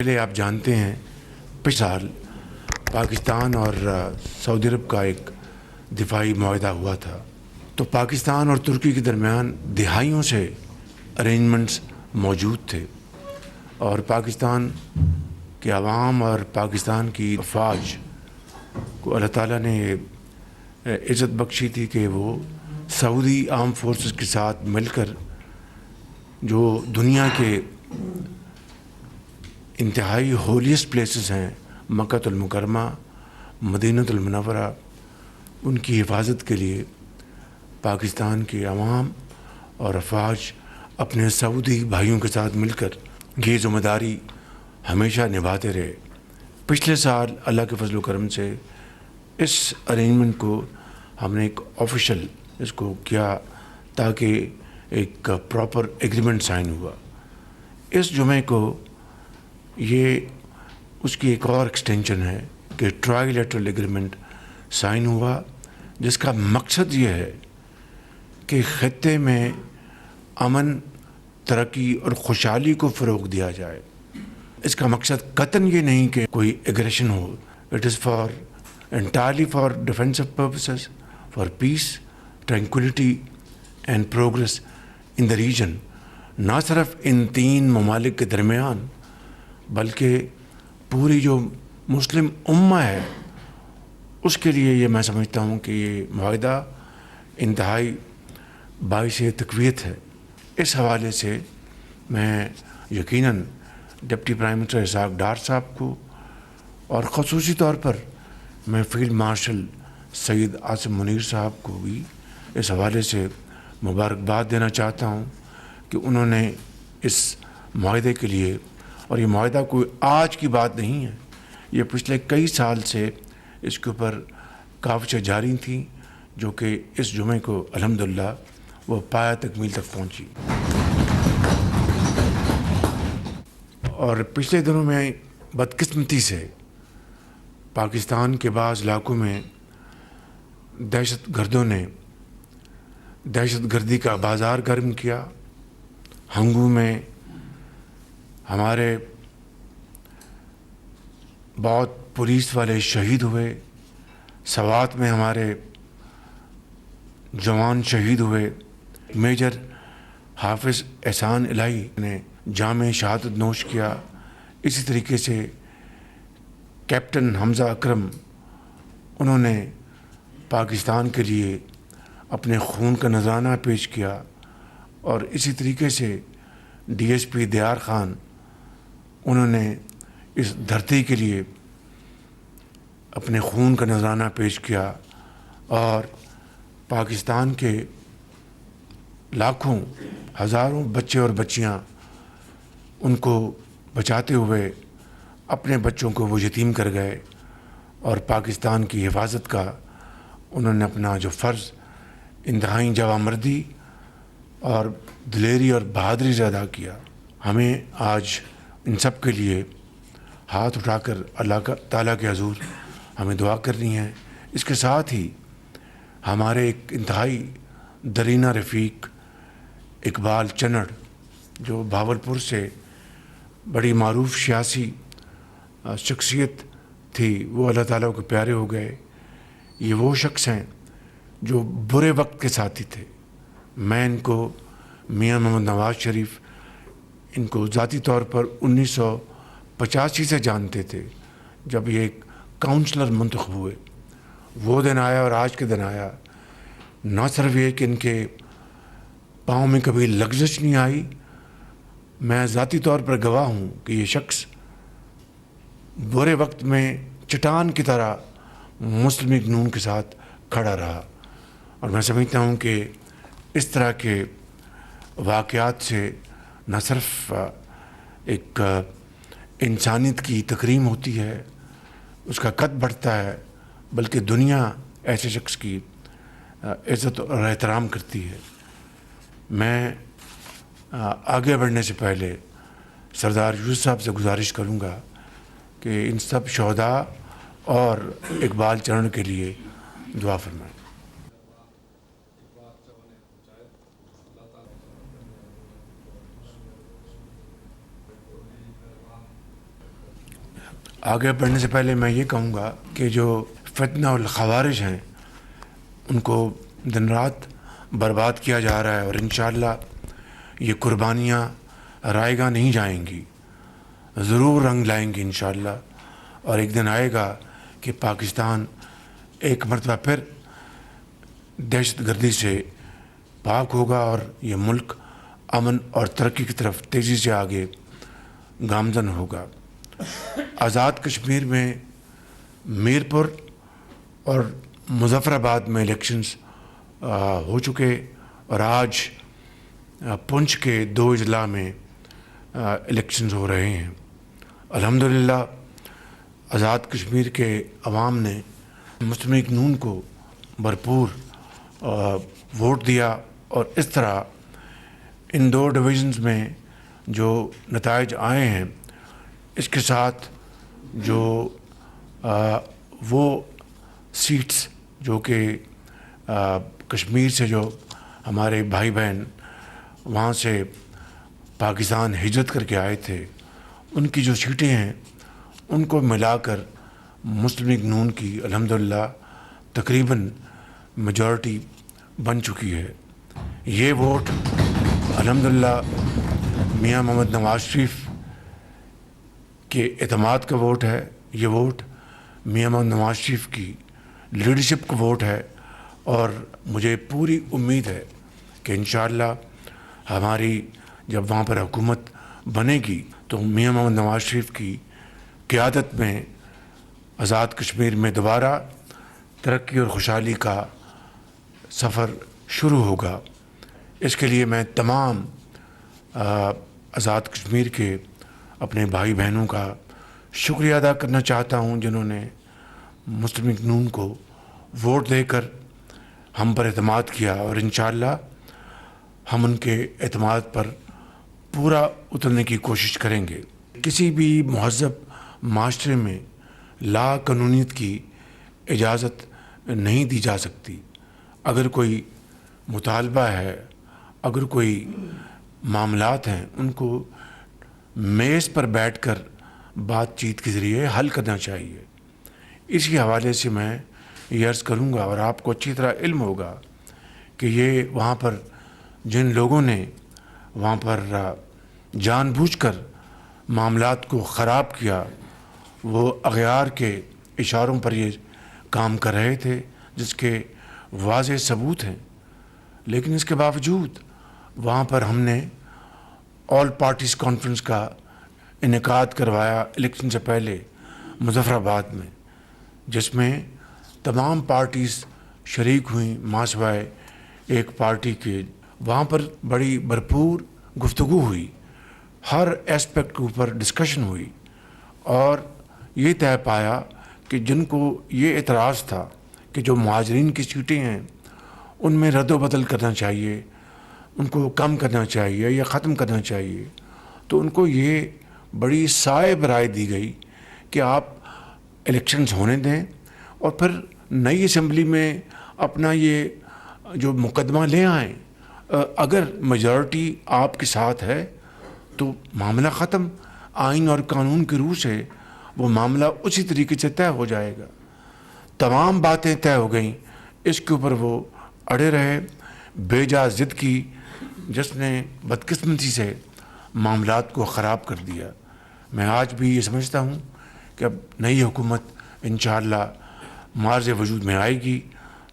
پہلے آپ جانتے ہیں پچھلے سال پاکستان اور سعودی عرب کا ایک دفاعی معاہدہ ہوا تھا، تو پاکستان اور ترکی کے درمیان دہائیوں سے ارینجمنٹس موجود تھے، اور پاکستان کے عوام اور پاکستان کی افواج کو اللہ تعالیٰ نے عزت بخشی تھی کہ وہ سعودی آرم فورسز کے ساتھ مل کر جو دنیا کے انتہائی ہولیسٹ پلیسز ہیں، مکہ المکرمہ، مدینہ المنورہ، ان کی حفاظت کے لیے پاکستان کے عوام اور افواج اپنے سعودی بھائیوں کے ساتھ مل کر یہ ذمہ داری ہمیشہ نبھاتے رہے۔ پچھلے سال اللہ کے فضل و کرم سے اس ارینجمنٹ کو ہم نے ایک آفیشیل اس کو کیا تاکہ ایک پراپر ایگریمنٹ سائن ہوا۔ اس جمعے کو یہ اس کی ایک اور ایکسٹینشن ہے کہ ٹرائی لیٹرل ایگریمنٹ سائن ہوا، جس کا مقصد یہ ہے کہ خطے میں امن، ترقی اور خوشحالی کو فروغ دیا جائے۔ اس کا مقصد قطعاً یہ نہیں کہ کوئی ایگریشن ہو، it is entirely for defensive purposes, for peace, tranquillity and progress in the region, نہ صرف ان تین ممالک کے درمیان بلکہ پوری جو مسلم امہ ہے اس کے لیے یہ میں سمجھتا ہوں کہ یہ معاہدہ انتہائی باعث تقویت ہے۔ اس حوالے سے میں یقیناً deputy prime minister Ishaq Dar صاحب کو اور خصوصی طور پر میں فیلڈ مارشل سید عاصم منیر صاحب کو بھی اس حوالے سے مبارکباد دینا چاہتا ہوں کہ انہوں نے اس معاہدے کے لیے، اور یہ معاہدہ کوئی آج کی بات نہیں ہے، یہ پچھلے کئی سال سے اس کے اوپر کاوشیں جاری تھیں، جو کہ اس جمعے کو الحمدللہ وہ پایہ تکمیل تک پہنچی۔ اور پچھلے دنوں میں بدقسمتی سے پاکستان کے بعض علاقوں میں دہشت گردوں نے دہشت گردی کا بازار گرم کیا۔ ہنگو میں ہمارے بہت پولیس والے شہید ہوئے، سوات میں ہمارے جوان شہید ہوئے، میجر حافظ احسان الہی نے جام شہادت نوش کیا، اسی طریقے سے کیپٹن حمزہ اکرم، انہوں نے پاکستان کے لیے اپنے خون کا نذرانہ پیش کیا، اور اسی طریقے سے ڈی ایس پی دیار خان، انہوں نے اس دھرتی کے لیے اپنے خون کا نذرانہ پیش کیا، اور پاکستان کے لاکھوں ہزاروں بچے اور بچیاں ان کو بچاتے ہوئے اپنے بچوں کو وہ یتیم کر گئے، اور پاکستان کی حفاظت کا انہوں نے اپنا جو فرض انتہائی جوانمردی اور دلیری اور بہادری سے ادا کیا۔ ہمیں آج ان سب کے لیے ہاتھ اٹھا کر اللہ تعالیٰ کے حضور ہمیں دعا کرنی ہے۔ اس کے ساتھ ہی ہمارے ایک انتہائی درینہ رفیق اقبال چنڑ، جو بھاولپور سے بڑی معروف سیاسی شخصیت تھی، وہ اللہ تعالیٰ کے پیارے ہو گئے۔ یہ وہ شخص ہیں جو برے وقت کے ساتھی تھے۔ میں ان کو میاں محمد نواز شریف ان کو ذاتی طور پر 1985 سے جانتے تھے، جب یہ ایک کاؤنسلر منتخب ہوئے۔ وہ دن آیا اور آج کے دن آیا، نہ صرف یہ کہ ان کے پاؤں میں کبھی لغزش نہیں آئی، میں ذاتی طور پر گواہ ہوں کہ یہ شخص برے وقت میں چٹان کی طرح مسلم لیگ نون کے ساتھ کھڑا رہا، اور میں سمجھتا ہوں کہ اس طرح کے واقعات سے نہ صرف ایک انسانیت کی تکریم ہوتی ہے، اس کا قد بڑھتا ہے، بلکہ دنیا ایسے شخص کی عزت اور احترام کرتی ہے۔ میں آگے بڑھنے سے پہلے سردار یوسف صاحب سے گزارش کروں گا کہ ان سب شہداء اور اقبال چنڑ کے لیے دعا فرمائیں۔ آگے بڑھنے سے پہلے میں یہ کہوں گا کہ جو فتنہ الخوارج ہیں ان کو دن رات برباد کیا جا رہا ہے، اور انشاءاللہ یہ قربانیاں رائے گاہ نہیں جائیں گی، ضرور رنگ لائیں گی انشاءاللہ، اور ایک دن آئے گا کہ پاکستان ایک مرتبہ پھر دہشت گردی سے پاک ہوگا اور یہ ملک امن اور ترقی کی طرف تیزی سے آگے گامزن ہوگا۔ آزاد کشمیر میں میر پور اور مظفر آباد میں الیکشنز ہو چکے، اور آج پنچ کے 2 اضلاع میں الیکشنز ہو رہے ہیں۔ الحمدللہ آزاد کشمیر کے عوام نے مسلم لیگ نون کو بھرپور ووٹ دیا، اور اس طرح ان 2 ڈویژنز میں جو نتائج آئے ہیں اس کے ساتھ جو وہ سیٹس جو کہ کشمیر سے جو ہمارے بھائی بہن وہاں سے پاکستان ہجرت کر کے آئے تھے، ان کی جو سیٹیں ہیں ان کو ملا کر مسلم لیگ نون کی الحمدللہ تقریباً میجورٹی بن چکی ہے۔ یہ ووٹ الحمدللہ میاں محمد نواز شریف کے اعتماد کا ووٹ ہے، یہ ووٹ میاں محمد نواز شریف کی لیڈرشپ کا ووٹ ہے، اور مجھے پوری امید ہے کہ انشاءاللہ ہماری جب وہاں پر حکومت بنے گی تو میاں محمد نواز شریف کی قیادت میں آزاد کشمیر میں دوبارہ ترقی اور خوشحالی کا سفر شروع ہوگا۔ اس کے لیے میں تمام آزاد کشمیر کے اپنے بھائی بہنوں کا شکریہ ادا کرنا چاہتا ہوں جنہوں نے مسلم لیگ نون کو ووٹ دے کر ہم پر اعتماد کیا، اور انشاءاللہ ہم ان کے اعتماد پر پورا اترنے کی کوشش کریں گے۔ کسی بھی مہذب معاشرے میں لا قانونیت کی اجازت نہیں دی جا سکتی۔ اگر کوئی مطالبہ ہے، اگر کوئی معاملات ہیں، ان کو میز پر بیٹھ کر بات چیت کے ذریعے حل کرنا چاہیے۔ اسی حوالے سے میں یہ عرض کروں گا، اور آپ کو اچھی طرح علم ہوگا کہ یہ وہاں پر جن لوگوں نے وہاں پر جان بوجھ کر معاملات کو خراب کیا، وہ اغیار کے اشاروں پر یہ کام کر رہے تھے جس کے واضح ثبوت ہیں، لیکن اس کے باوجود وہاں پر ہم نے آل پارٹیز کانفرنس کا انعقاد کروایا الیکشن سے پہلے مظفر آباد میں، جس میں تمام پارٹیز شریک ہوئیں ماں سوائے ایک پارٹی کے۔ وہاں پر بڑی بھرپور گفتگو ہوئی، ہر ایسپیکٹ کے اوپر ڈسکشن ہوئی، اور یہ طے پایا کہ جن کو یہ اعتراض تھا کہ جو مہاجرین کی سیٹیں ہیں ان میں رد و بدل کرنا چاہیے، ان کو کم کرنا چاہیے یا ختم کرنا چاہیے، تو ان کو یہ بڑی صائب رائے دی گئی کہ آپ الیکشنز ہونے دیں اور پھر نئی اسمبلی میں اپنا یہ جو مقدمہ لے آئیں۔ اگر میجورٹی آپ کے ساتھ ہے تو معاملہ ختم، آئین اور قانون کی روح سے وہ معاملہ اسی طریقے سے طے ہو جائے گا۔ تمام باتیں طے ہو گئیں، اس کے اوپر وہ اڑے رہے، بے جا ضد کی، جس نے بدقسمتی سے معاملات کو خراب کر دیا۔ میں آج بھی یہ سمجھتا ہوں کہ اب نئی حکومت انشاءاللہ معرض وجود میں آئے گی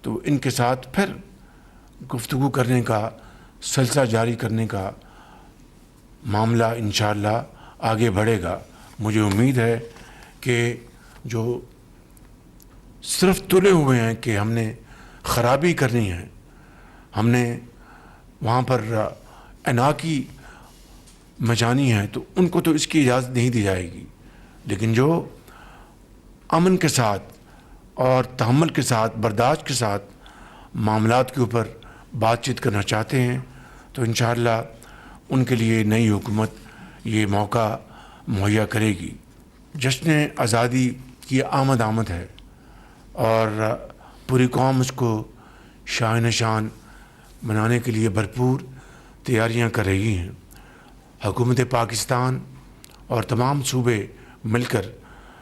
تو ان کے ساتھ پھر گفتگو کرنے کا سلسلہ جاری کرنے کا معاملہ انشاءاللہ آگے بڑھے گا۔ مجھے امید ہے کہ جو صرف تلے ہوئے ہیں کہ ہم نے خرابی کرنی ہے، ہم نے وہاں پر اناکی مچانی ہے، تو ان کو تو اس کی اجازت نہیں دی جائے گی، لیکن جو امن کے ساتھ اور تحمل کے ساتھ، برداشت کے ساتھ معاملات کے اوپر بات چیت کرنا چاہتے ہیں تو انشاءاللہ ان کے لیے نئی حکومت یہ موقع مہیا کرے گی۔ جشن آزادی کی آمد ہے اور پوری قوم اس کو شان شان منانے کے لیے بھرپور تیاریاں کر رہی ہیں۔ حکومت پاکستان اور تمام صوبے مل کر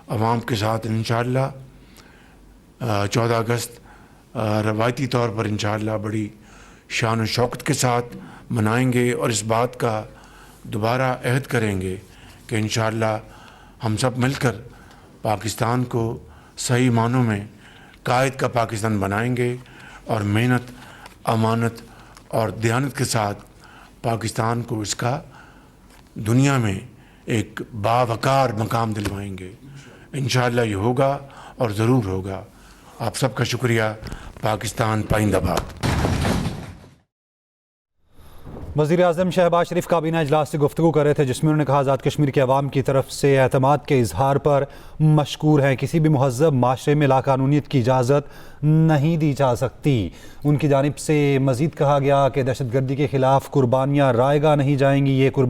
عوام کے ساتھ انشاءاللہ 14 اگست روایتی طور پر انشاءاللہ بڑی شان و شوکت کے ساتھ منائیں گے، اور اس بات کا دوبارہ عہد کریں گے کہ انشاءاللہ ہم سب مل کر پاکستان کو صحیح معنوں میں قائد کا پاکستان بنائیں گے، اور محنت، امانت اور دیانت کے ساتھ پاکستان کو اس کا دنیا میں ایک باوقار مقام دلوائیں گے۔ انشاءاللہ یہ ہوگا اور ضرور ہوگا۔ آپ سب کا شکریہ۔ پاکستان پائندہ باد۔ وزیر اعظم شہباز شریف کابینہ اجلاس سے گفتگو کر رہے تھے، جس میں انہوں نے کہا آزاد کشمیر کے عوام کی طرف سے اعتماد کے اظہار پر مشکور ہیں، کسی بھی مہذب معاشرے میں لاقانونیت کی اجازت نہیں دی جا سکتی۔ ان کی جانب سے مزید کہا گیا کہ دہشت گردی کے خلاف قربانیاں رائے گاہ نہیں جائیں گی، یہ